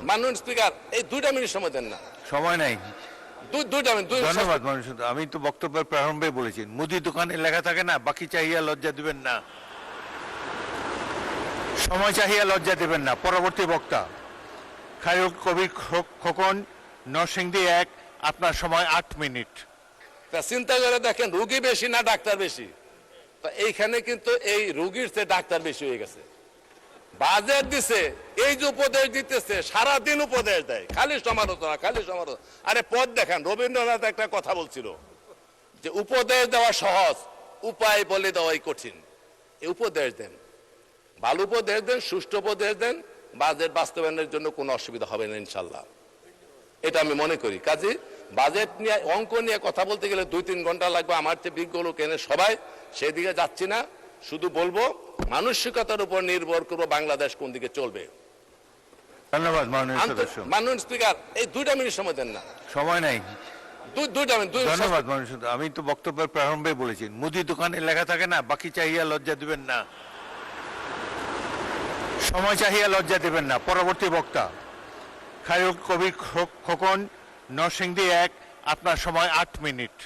মাননীয় স্পিকার এই 2টা মিনিট সময় দেন না। সময় নাই। দুইটা মিনিট। ধন্যবাদ মাননীয় সদস্য। আমি তো বক্তব্যের প্রারম্ভে বলেছি মুদি দোকানে লেখা থাকে না বাকি চাহিয়া লজ্জা দিবেন না, সময় চাহিয়া লজ্জা দিবেন না। পরবর্তী বক্তা খায়রুল কবির খোকন, নরসিংদী 1, আপনার সময় 8 মিনিট। তা চিন্তা করে দেখেন রুগী বেশি না ডাক্তার বেশি? তা এইখানে কিন্তু এই রুগীর চেয়ে ডাক্তার বেশি হয়ে গেছে। বাজেট দিছে, এই যে উপদেশ দিতেছে, সারাদিন উপদেশ দেয়, খালি সমালোচনা খালি সমালোচনা। আরে পদ দেখেন, রবীন্দ্রনাথ একটা কথা বলছিল যে উপদেশ দেওয়া সহজ, উপায় বলে দেওয়াই কঠিন। এই উপদেশ দেন, ভালো উপদেশ দেন, সুষ্ঠু উপদেশ দেন, বাজেট বাস্তবায়নের জন্য কোনো অসুবিধা হবে না ইনশাল্লাহ, এটা আমি মনে করি। কাজে বাজেট নিয়ে অঙ্ক নিয়ে কথা বলতে গেলে 2-3 ঘন্টা লাগবে। আমার চেয়ে বিজ্ঞ লোক এনে সবাই সেদিকে যাচ্ছি না, শুধু বলবো মানসিকতার উপর নির্ভর করবো বাংলাদেশ কোন দিকে চলবে। ধন্যবাদ মাননীয় সদস্য। মাননীয় স্পিকার এই 2টা মিনিট সময় দেন না। সময় নাই। দুইটা মিনিট। ধন্যবাদ মাননীয় সদস্য। আমি তো বক্তব্যের প্রারম্ভে বলেছি মুদি দোকানে লেখা থাকে না বাকি চাহিয়া লজ্জা দিবেন না, সময় চাহিয়া লজ্জা দিবেন না। পরবর্তী বক্তা খায়রুল কবির খোকন, নরসিংদী 1, আপনার সময় 8 মিনিট।